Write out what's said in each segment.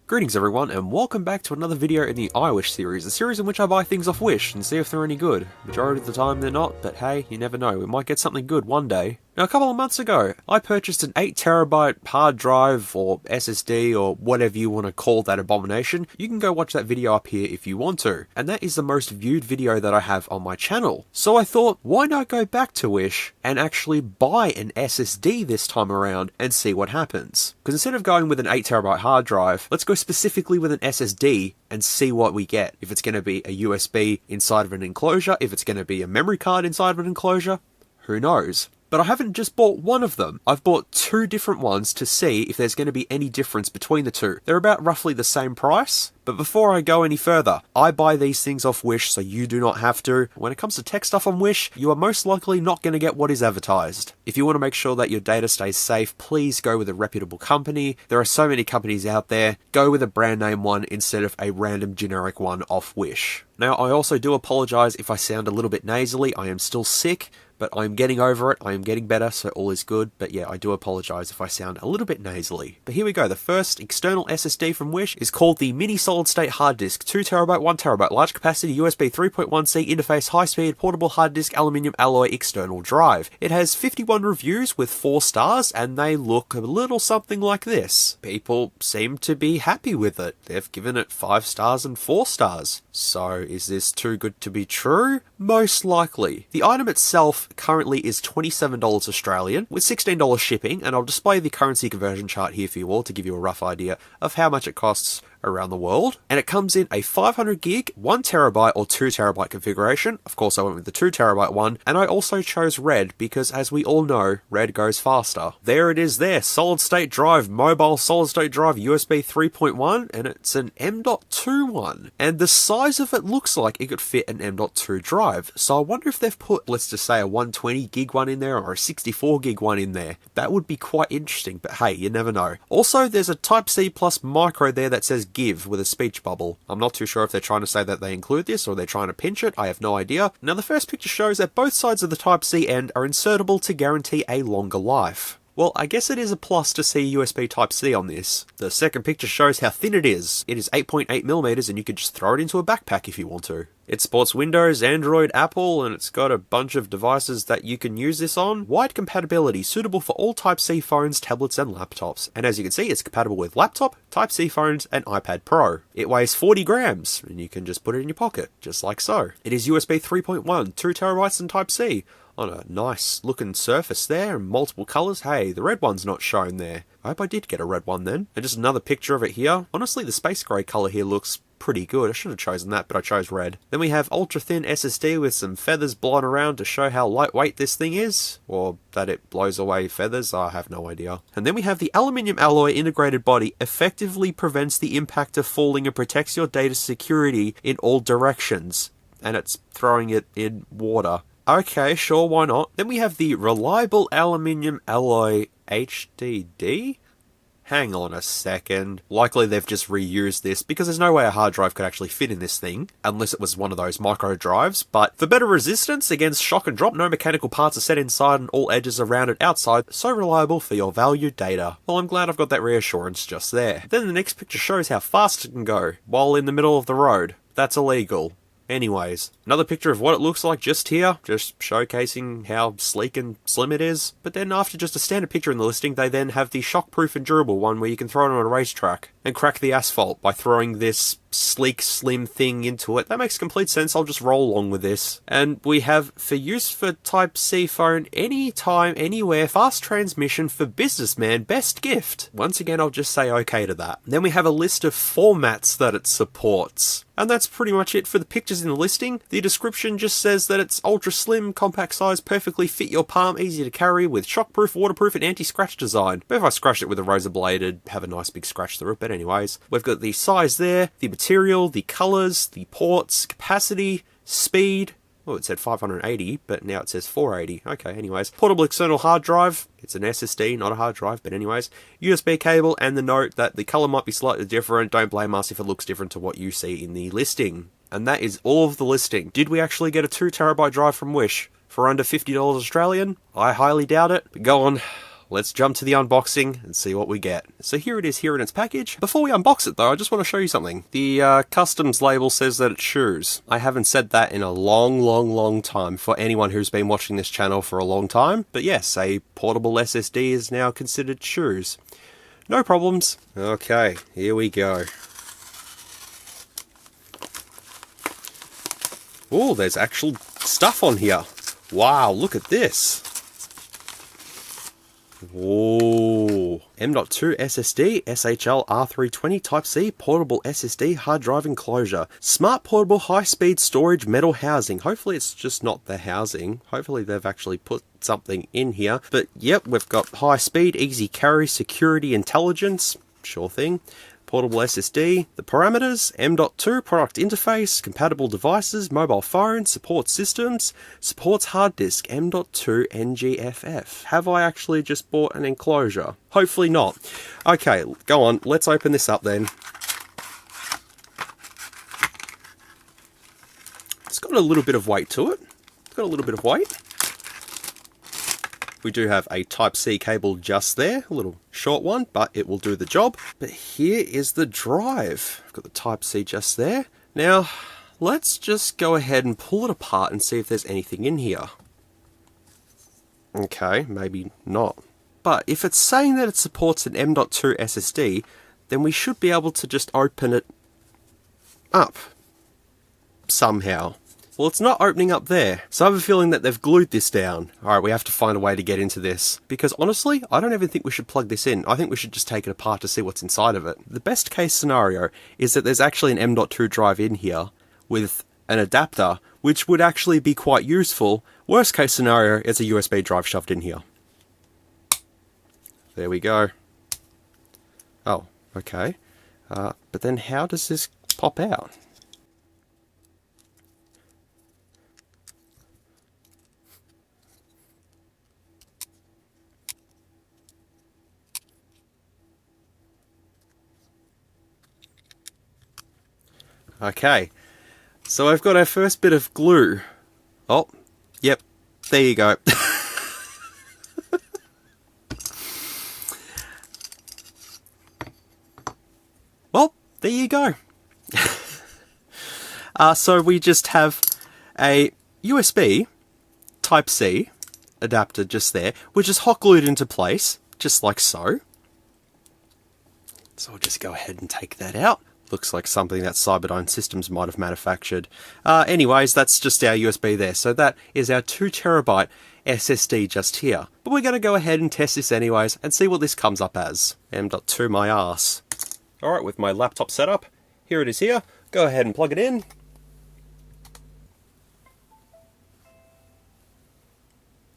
Greetings everyone, and welcome back to another video in the iWish series, a series in which I buy things off Wish and see if they're any good. Majority of the time they're not, but hey, you never know, we might get something good one day. Now a couple of months ago, I purchased an 8TB hard drive, or SSD, or whatever you want to call that abomination. You can go watch that video up here if you want to, and that is the most viewed video that I have on my channel. So I thought, why not go back to Wish and actually buy an SSD this time around and see what happens? Because instead of going with an 8TB hard drive, let's go specifically with an SSD and see what we get. If it's going to be a USB inside of an enclosure, if it's going to be a memory card inside of an enclosure, who knows? But I haven't just bought one of them. I've bought two different ones to see if there's going to be any difference between the two. They're about roughly the same price. But before I go any further, I buy these things off Wish so you do not have to. When it comes to tech stuff on Wish, you are most likely not going to get what is advertised. If you want to make sure that your data stays safe, please go with a reputable company. There are so many companies out there. Go with a brand name one instead of a random generic one off Wish. Now, I also do apologize if I sound a little bit nasally. I am still sick, but I'm getting over it. I am getting better, so all is good. But yeah, I do apologize if I sound a little bit nasally. But here we go. The first external SSD from Wish is called the Mini Solid State Hard Disk, 2TB, 1TB, large capacity USB 3.1C interface, high speed, portable hard disk, aluminium alloy external drive. It has 51 reviews with 4 stars, and they look a little something like this. People seem to be happy with it. They've given it 5 stars and 4 stars. So is this too good to be true? Most likely. The item itself currently is $27 Australian with $16 shipping, and I'll display the currency conversion chart here for you all to give you a rough idea of how much it costs around the world. And it comes in a 500 gig, 1TB or 2TB configuration. Of course I went with the 2TB one, and I also chose red because, as we all know, red goes faster. There it is there, solid state drive, mobile solid state drive, USB 3.1, and it's an M.2 one. And the size of it looks like it could fit an M.2 drive. So I wonder if they've put, let's just say, a 120 gig one in there or a 64 gig one in there. That would be quite interesting, but hey, you never know. Also, there's a Type-C plus micro there that says give with a speech bubble. I'm not too sure if they're trying to say that they include this or they're trying to pinch it. I have no idea. Now, the first picture shows that both sides of the Type-C end are insertable to guarantee a longer life. Well, I guess it is a plus to see USB Type-C on this. The second picture shows how thin it is. It is 8.8mm and you could just throw it into a backpack if you want to. It supports Windows, Android, Apple, and it's got a bunch of devices that you can use this on. Wide compatibility, suitable for all Type-C phones, tablets, and laptops. And as you can see, it's compatible with laptop, Type-C phones, and iPad Pro. It weighs 40 grams, and you can just put it in your pocket, just like so. It is USB 3.1, 2TB and Type-C. On a nice looking surface there, and multiple colours. Hey, the red one's not shown there. I hope I did get a red one then. And just another picture of it here. Honestly, the space grey colour here looks pretty good. I should have chosen that, but I chose red. Then we have ultra thin SSD with some feathers blown around to show how lightweight this thing is, or that it blows away feathers. I have no idea. And then we have the aluminium alloy integrated body, effectively prevents the impact of falling and protects your data security in all directions. And it's throwing it in water. Okay, sure, why not? Then we have the reliable aluminium alloy HDD? Hang on a second. Likely they've just reused this because there's no way a hard drive could actually fit in this thing, unless it was one of those micro drives. But for better resistance against shock and drop, no mechanical parts are set inside and all edges are rounded outside, so reliable for your valued data. Well, I'm glad I've got that reassurance just there. Then the next picture shows how fast it can go while in the middle of the road. That's illegal. Anyways, another picture of what it looks like just here, just showcasing how sleek and slim it is. But then after just a standard picture in the listing, they then have the shockproof and durable one where you can throw it on a racetrack and crack the asphalt by throwing this sleek, slim thing into it. That makes complete sense. I'll just roll along with this. And we have, for use for Type-C phone, anytime, anywhere, fast transmission for businessman, best gift. Once again, I'll just say okay to that. Then we have a list of formats that it supports. And that's pretty much it for the pictures in the listing. The description just says that it's ultra slim, compact size, perfectly fit your palm, easy to carry, with shockproof, waterproof, and anti-scratch design. But if I scratched it with a razor blade, it'd have a nice big scratch through it. But anyways, we've got the size there, the material, the colours, the ports, capacity, speed. Oh, it said 580, but now it says 480. Okay, anyways. Portable external hard drive. It's an SSD, not a hard drive, but anyways. USB cable, and the note that the colour might be slightly different. Don't blame us if it looks different to what you see in the listing. And that is all of the listing. Did we actually get a 2TB drive from Wish for under $50 Australian? I highly doubt it. But go on. let's jump to the unboxing and see what we get. So here it is here in its package. Before we unbox it though, I just want to show you something. The customs label says that it's shoes. I haven't said that in a long time for anyone who's been watching this channel for a long time. But yes, a portable SSD is now considered shoes. No problems. Okay, here we go. Oh, there's actual stuff on here. Wow, look at this. Whoa. M.2 SSD, SHL R320 Type-C, portable SSD hard drive enclosure. Smart portable high-speed storage metal housing. Hopefully it's just not the housing. Hopefully they've actually put something in here. But yep, we've got high speed, easy carry, security, intelligence. Sure thing. Portable SSD, the parameters, M.2 product interface, compatible devices, mobile phone, support systems, supports hard disk, M.2 NGFF. Have I actually just bought an enclosure? Hopefully not. Okay, go on, let's open this up then. It's got a little bit of weight to it. It's got a little bit of weight. We do have a Type-C cable just there, a little short one, but it will do the job. But here is the drive. I've got the Type-C just there. Now, let's just go ahead and pull it apart and see if there's anything in here. Okay, maybe not. But if it's saying that it supports an M.2 SSD, then we should be able to just open it up somehow. Well, it's not opening up there, so I have a feeling that they've glued this down. Alright, we have to find a way to get into this. Because honestly, I don't even think we should plug this in. I think we should just take it apart to see what's inside of it. The best case scenario is that there's actually an M.2 drive in here with an adapter, which would actually be quite useful. Worst case scenario, it's a USB drive shoved in here. There we go. Oh, okay. But then how does this pop out? Okay, so I've got our first bit of glue. Oh, yep, there you go. Well, there you go. So we just have a USB Type-C adapter just there, which is hot glued into place, just like so. So I'll just go ahead and take that out. Looks like something that Cyberdyne Systems might have manufactured. Anyways, that's just our USB there. So that is our 2TB SSD just here. But we're going to go ahead and test this anyways and see what this comes up as. M.2 my arse. Alright, with my laptop setup, here it is here. Go ahead and plug it in.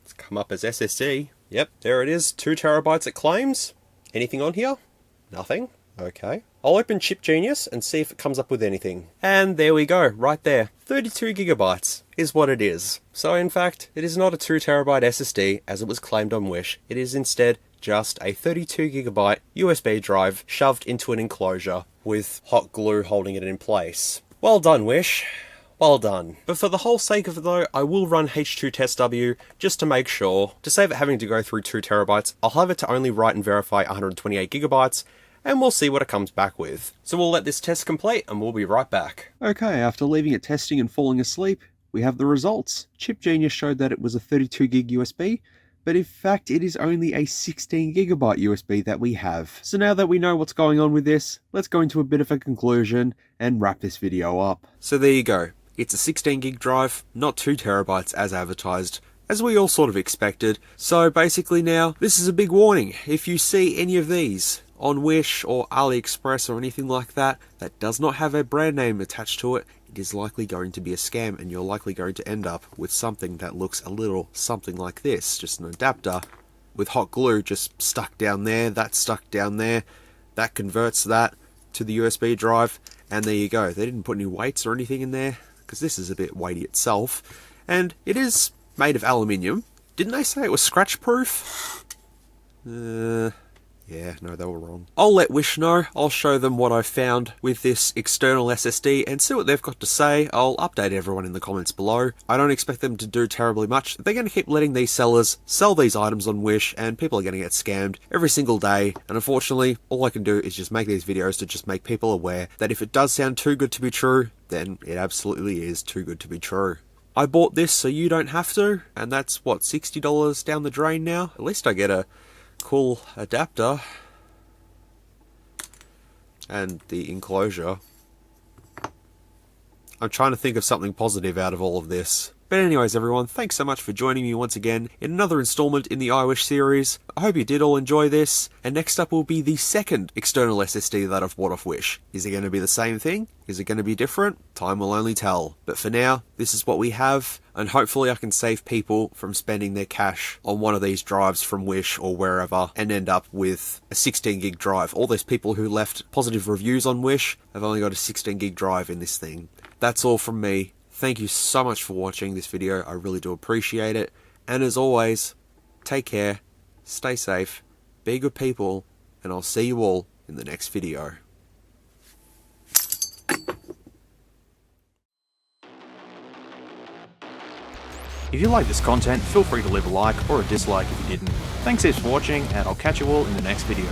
It's come up as SSD. Yep, there it is. 2TB it claims. Anything on here? Nothing. Okay. I'll open Chip Genius and see if it comes up with anything. And there we go, right there. 32GB is what it is. So in fact, it is not a 2TB SSD as it was claimed on Wish. It is instead just a 32GB USB drive shoved into an enclosure with hot glue holding it in place. Well done, Wish. Well done. But for the whole sake of it though, I will run H2TestW just to make sure. To save it having to go through 2TB, I'll have it to only write and verify 128GB. And we'll see what it comes back with. So we'll let this test complete and we'll be right back. Okay, after leaving it testing and falling asleep, we have the results. Chip Genius showed that it was a 32GB USB, but in fact it is only a 16GB USB that we have. So now that we know what's going on with this, let's go into a bit of a conclusion and wrap this video up. So there you go. It's a 16GB drive, not 2TB as advertised, as we all sort of expected. So basically now, this is a big warning. If you see any of these on Wish or AliExpress or anything like that, that does not have a brand name attached to it, it is likely going to be a scam and you're likely going to end up with something that looks a little something like this. Just an adapter with hot glue just stuck down there, that's stuck down there, that converts that to the USB drive, and there you go. They didn't put any weights or anything in there, because this is a bit weighty itself, and it is made of aluminium. Didn't they say it was scratch proof? Yeah, no, they were wrong. I'll let Wish know. I'll show them what I've found with this external SSD and see what they've got to say. I'll update everyone in the comments below. I don't expect them to do terribly much. They're going to keep letting these sellers sell these items on Wish, and people are going to get scammed every single day. And unfortunately, all I can do is just make these videos to just make people aware that if it does sound too good to be true, then it absolutely is too good to be true. I bought this so you don't have to, and that's, what, $60 down the drain now? At least I get a cool adapter and the enclosure. I'm trying to think of something positive out of all of this. But anyways everyone, thanks so much for joining me once again in another installment in the iWish series. I hope you did all enjoy this, and next up will be the second external SSD that I've bought off Wish. Is it going to be the same thing? Is it going to be different? Time will only tell. But for now, this is what we have, and hopefully I can save people from spending their cash on one of these drives from Wish or wherever and end up with a 16 gig drive. All those people who left positive reviews on Wish have only got a 16 gig drive in this thing. That's all from me. Thank you so much for watching this video, I really do appreciate it, and as always, take care, stay safe, be good people, and I'll see you all in the next video. If you like this content, feel free to leave a like or a dislike if you didn't. Thanks heaps for watching, and I'll catch you all in the next video.